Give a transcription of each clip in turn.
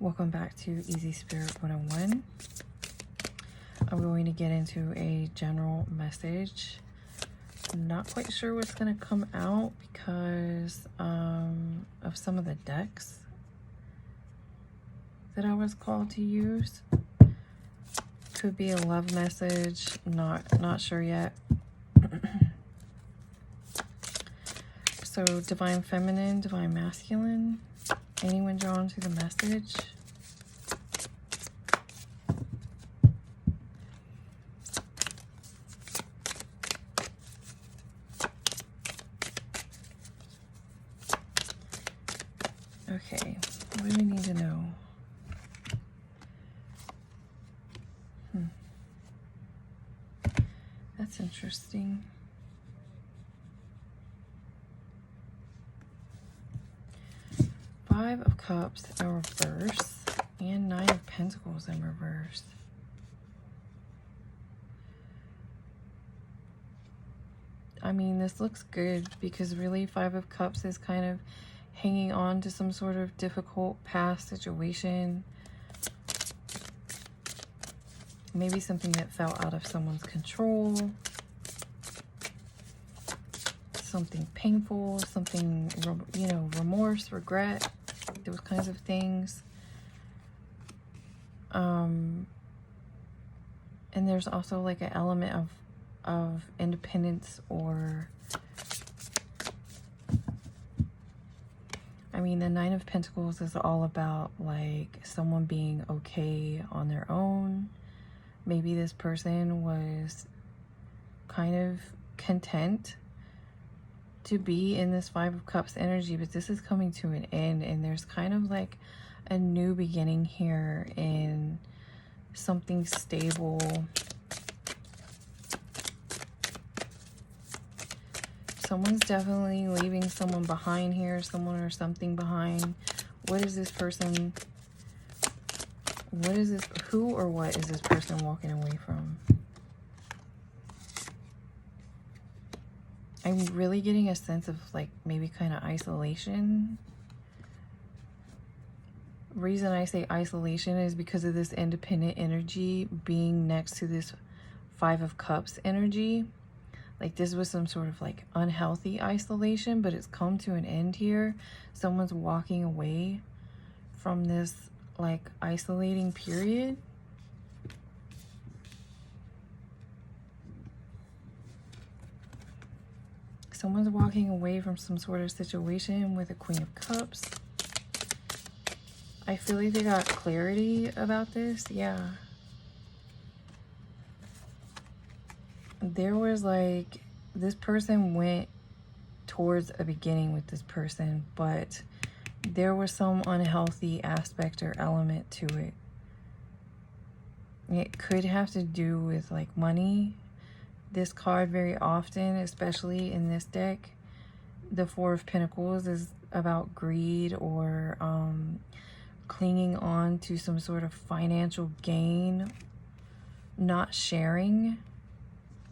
Welcome back to Easy Spirit 101. I'm going to get into a general message. I'm not quite sure what's going to come out because of some of the decks that I was called to use. Could be a love message, not sure yet. So divine feminine, divine masculine. Anyone drawn to the message? Okay, what do we need to know? That's interesting. Five of Cups in reverse and Nine of Pentacles in reverse. I mean, this looks good because really Five of Cups is kind of hanging on to some sort of difficult past situation. Maybe something that fell out of someone's control. Something painful, something, you know, remorse, regret, those kinds of things. And there's also like an element of independence, or I mean, the Nine of Pentacles is all about like someone being okay on their own. Maybe this person was kind of content to be in this Five of Cups energy, but this is coming to an end, and there's kind of like a new beginning here in something stable. Someone's definitely leaving someone behind here, someone or something behind. What is this person? What is this? Who or what is this person walking away from? I'm really getting a sense of like maybe kind of isolation. Reason I say isolation is because of this independent energy being next to this Five of Cups energy. Like this was some sort of like unhealthy isolation, but it's come to an end here. Someone's walking away from this like isolating period. Someone's walking away from some sort of situation with a Queen of Cups. I feel like they got clarity about this. Yeah. There was like, this person went towards a beginning with this person, but there was some unhealthy aspect or element to it. It could have to do with like money. This card very often, especially in this deck, the Four of Pentacles is about greed or clinging on to some sort of financial gain, not sharing,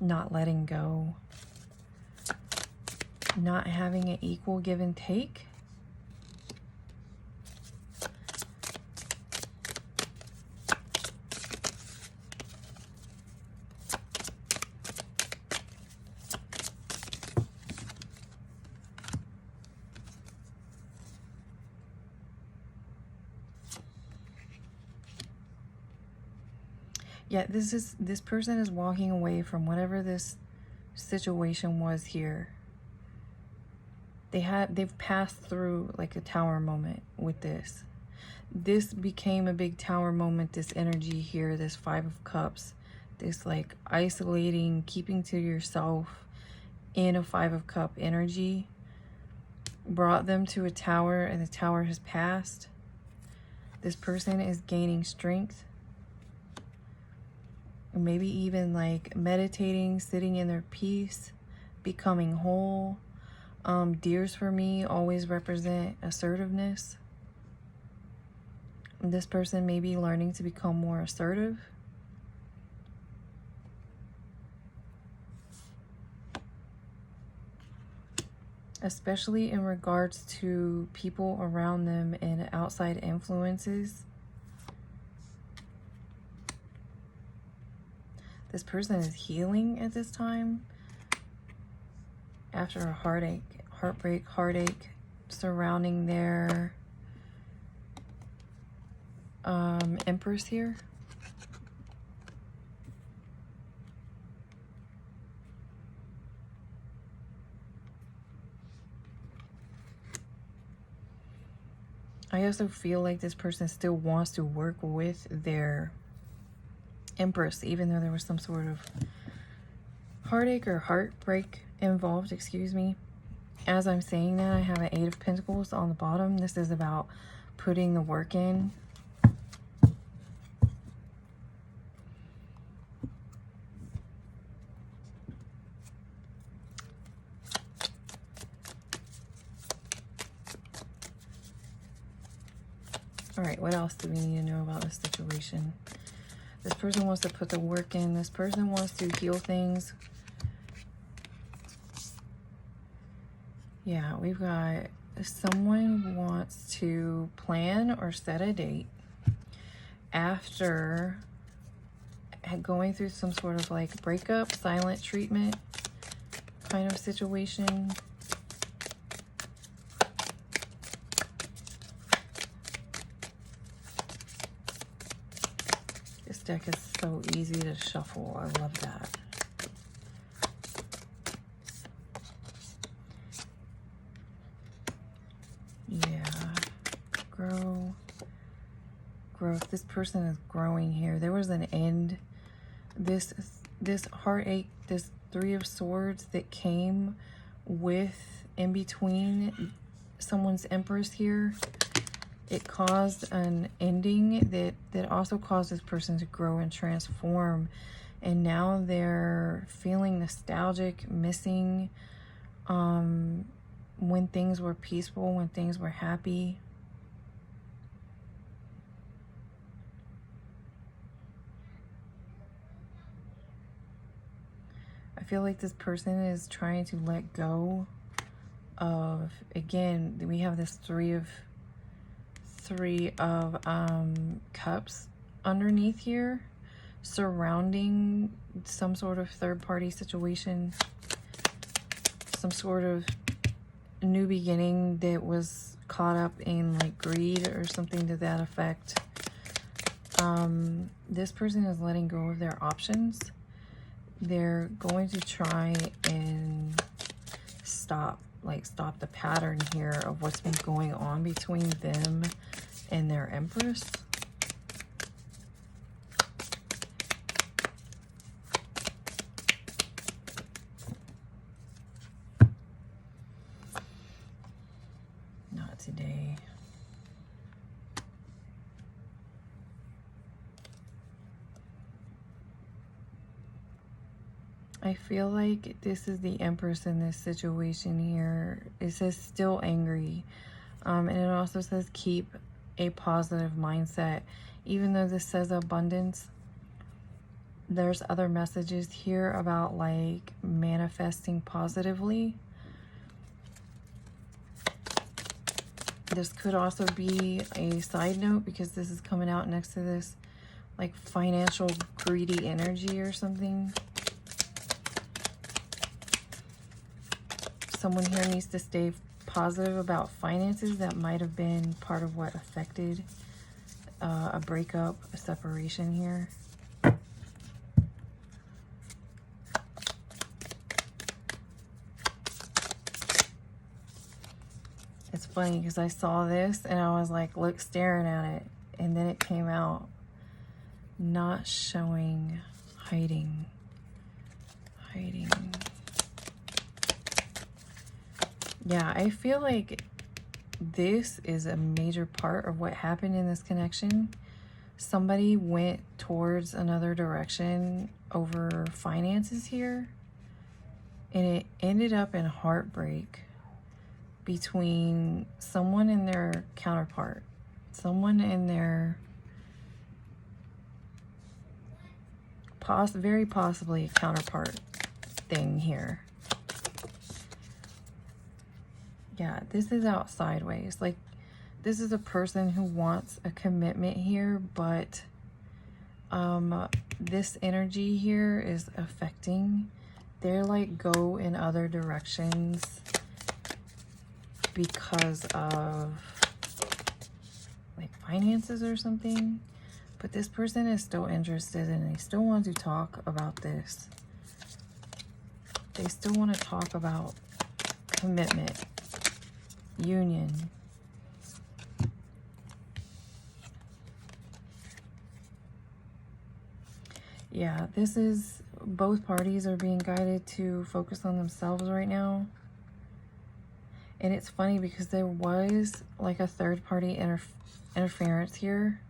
not letting go, not having an equal give and take. Yeah, this person is walking away from whatever this situation was here. They've passed through like a tower moment with this. This became a big tower moment, this energy here, this Five of Cups, this like isolating, keeping to yourself in a Five of Cup energy brought them to a tower, and the tower has passed. This person is gaining strength. Maybe even like meditating, sitting in their peace, becoming whole. Deers for me always represent assertiveness. This person may be learning to become more assertive. Especially in regards to people around them and outside influences. This person is healing at this time after a heartache surrounding their Empress here. I also feel like this person still wants to work with their Empress, even though there was some sort of heartache or heartbreak involved, excuse me. As I'm saying that, I have an 8 of Pentacles on the bottom. This is about putting the work in. All right, what else do we need to know about this situation? This person wants to put the work in. This person wants to heal things. Yeah, we've got someone wants to plan or set a date after going through some sort of like breakup, silent treatment kind of situation. This deck is so easy to shuffle. I love that. Yeah. Growth. This person is growing here. There was an end. This heartache, this 3 of Swords that came with in between someone's Empress here. It caused an ending that also caused this person to grow and transform. And now they're feeling nostalgic, missing when things were peaceful, when things were happy. I feel like this person is trying to let go of, again, we have this three of cups underneath here, surrounding some sort of third-party situation, some sort of new beginning that was caught up in like greed or something to that effect. This person is letting go of their options. They're going to try and stop the pattern here of what's been going on between them and their Empress. Not today. I feel like this is the Empress in this situation here. It says still angry. And it also says keep a positive mindset. Even though this says abundance, there's other messages here about like manifesting positively. This could also be a side note because this is coming out next to this like financial greedy energy or something. Someone here needs to stay positive about finances. That might have been part of what affected a breakup, a separation here. It's funny because I saw this and I was like, staring at it, and then it came out not showing, hiding. Yeah, I feel like this is a major part of what happened in this connection. Somebody went towards another direction over finances here, and it ended up in heartbreak between someone and their counterpart, someone and their very possibly counterpart thing here. Yeah, this is out sideways. Like, this is a person who wants a commitment here, but This energy here is affecting. They're like go in other directions because of like finances or something. But this person is still interested and they still want to talk about this. They still want to talk about commitment, union. Yeah, this is, both parties are being guided to focus on themselves right now. And it's funny because there was like a third party interference here.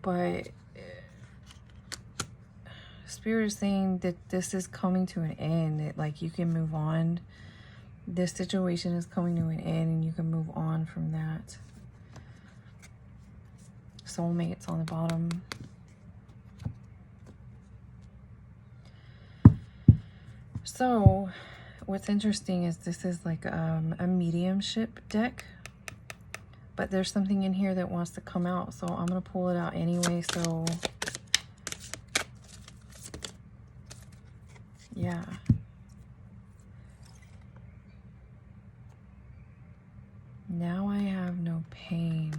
But Spirit is saying that this is coming to an end. That like you can move on. This situation is coming to an end and you can move on from that. Soulmates on the bottom. So what's interesting is this is like a mediumship deck, but there's something in here that wants to come out, so I'm going to pull it out anyway. So yeah. Now I have no pain.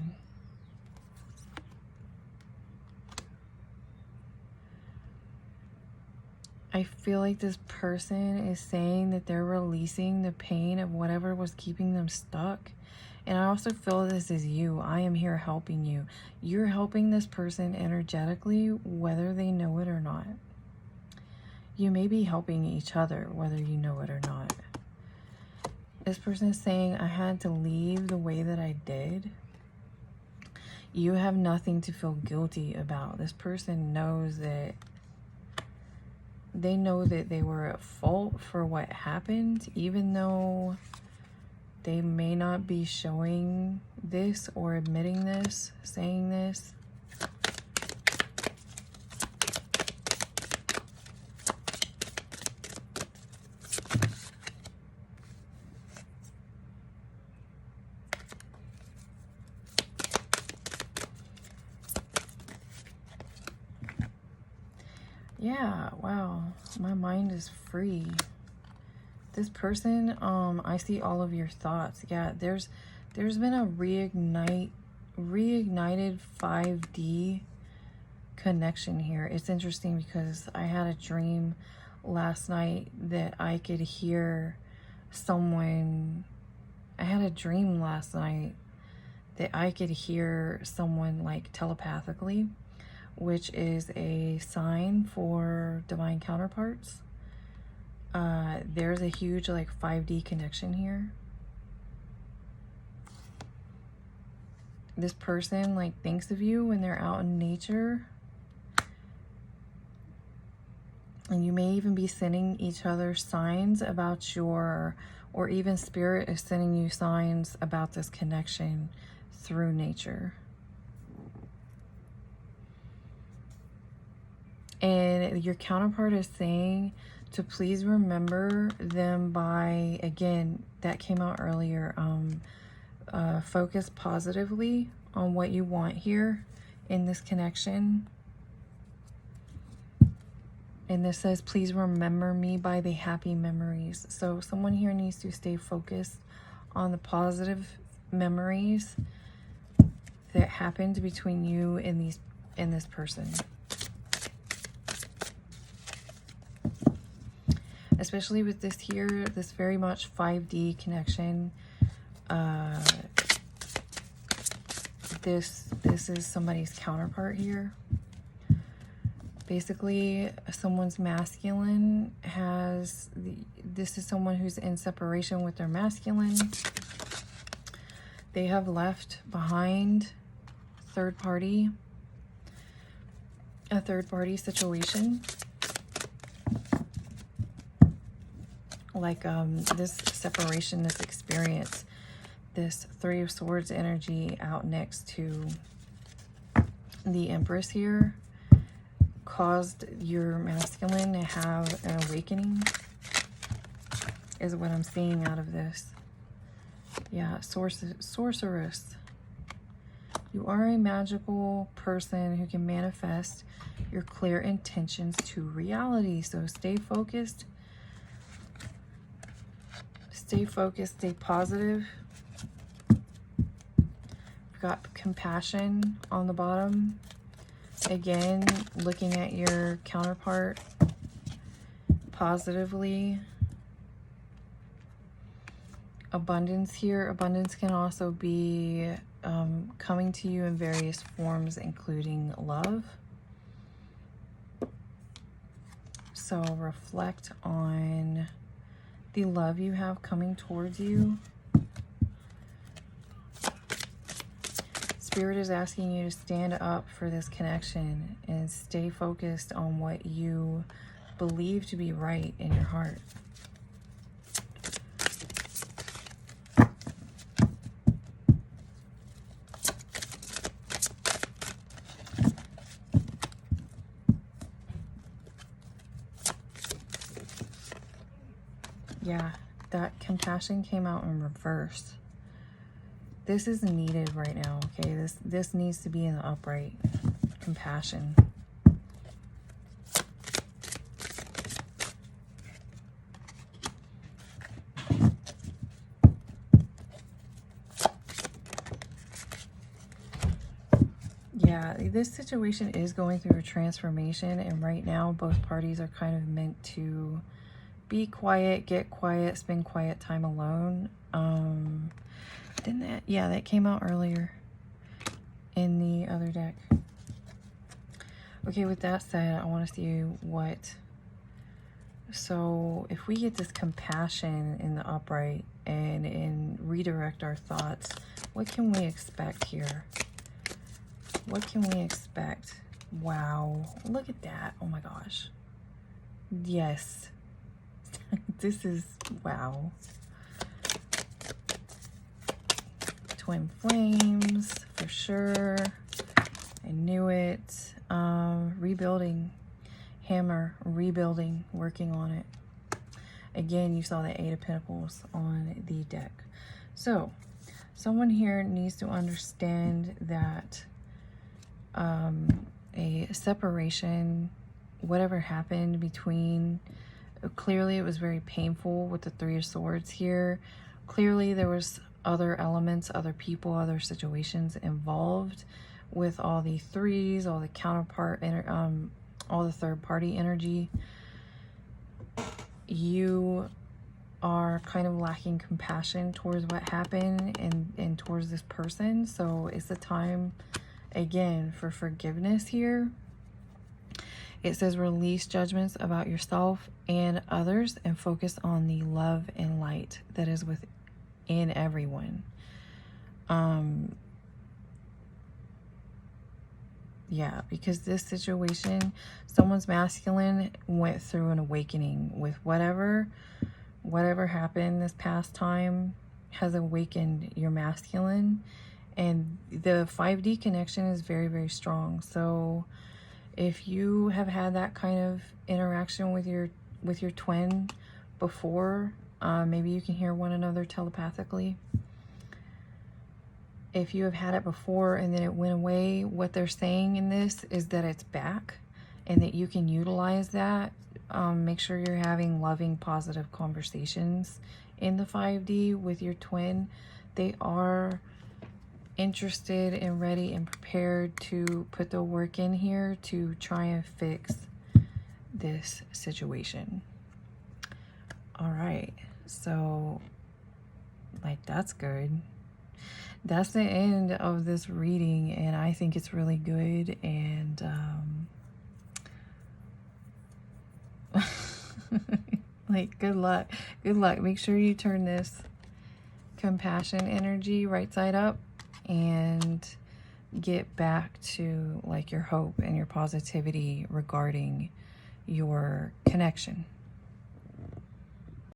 I feel like this person is saying that they're releasing the pain of whatever was keeping them stuck. And I also feel this is you. I am here helping you. You're helping this person energetically, whether they know it or not. You may be helping each other, whether you know it or not. This person is saying, I had to leave the way that I did. You have nothing to feel guilty about. This person knows that they know that they were at fault for what happened, even though they may not be showing this or admitting this, saying this. Yeah, wow, my mind is free. This person, I see all of your thoughts. Yeah, there's been a reignited 5D connection here. It's interesting because I had a dream last night that I could hear someone. I had a dream last night that I could hear someone like telepathically, which is a sign for divine counterparts. There's a huge like 5D connection here. This person like thinks of you when they're out in nature. And you may even be sending each other signs about your, or even Spirit is sending you signs about this connection through nature. And your counterpart is saying to please remember them by, again, that came out earlier, focus positively on what you want here in this connection. And this says, please remember me by the happy memories. So someone here needs to stay focused on the positive memories that happened between you and this person. Especially with this here, this very much 5D connection. This is somebody's counterpart here. Basically, someone's masculine has, this is someone who's in separation with their masculine. They have left behind a third party situation. Like this separation, this experience, this Three of Swords energy out next to the Empress here caused your masculine to have an awakening, is what I'm seeing out of this. Yeah, sorceress. You are a magical person who can manifest your clear intentions to reality. So stay focused. Stay focused, stay positive. We've got compassion on the bottom. Again, looking at your counterpart positively. Abundance here. Abundance can also be coming to you in various forms, including love. So reflect on the love you have coming towards you. Spirit is asking you to stand up for this connection and stay focused on what you believe to be right in your heart. Yeah, that compassion came out in reverse. This is needed right now, okay? This needs to be in the upright. Compassion. Yeah, this situation is going through a transformation, and right now both parties are kind of meant to be quiet, get quiet, spend quiet time alone. Didn't that, yeah, that came out earlier in the other deck. Okay, with that said, I want to see what, so if we get this compassion in the upright and redirect our thoughts, what can we expect here? What can we expect? Wow, look at that. Oh my gosh. Yes. This is, wow. Twin flames, for sure. I knew it. Rebuilding. Hammer, rebuilding, working on it. Again, you saw the Eight of Pentacles on the deck. So, someone here needs to understand that a separation, whatever happened between, clearly it was very painful with the Three of Swords here. Clearly there was other elements, other people, other situations involved with all the threes, all the counterpart, all the third party energy. You are kind of lacking compassion towards what happened and towards this person. So it's the time, again, for forgiveness here. It says release judgments about yourself and others and focus on the love and light that is within everyone. Yeah, because this situation, someone's masculine went through an awakening with whatever happened this past time has awakened your masculine, and the 5D connection is very, very strong. So if you have had that kind of interaction with your twin before, maybe you can hear one another telepathically. If you have had it before and then it went away, what they're saying in this is that it's back and that you can utilize that. Make sure you're having loving, positive conversations in the 5D with your twin. They are interested and ready and prepared to put the work in here to try and fix this situation. All right, so like, that's good. That's the end of this reading, and I think it's really good. And like, good luck. Make sure you turn this compassion energy right side up and get back to like your hope and your positivity regarding your connection.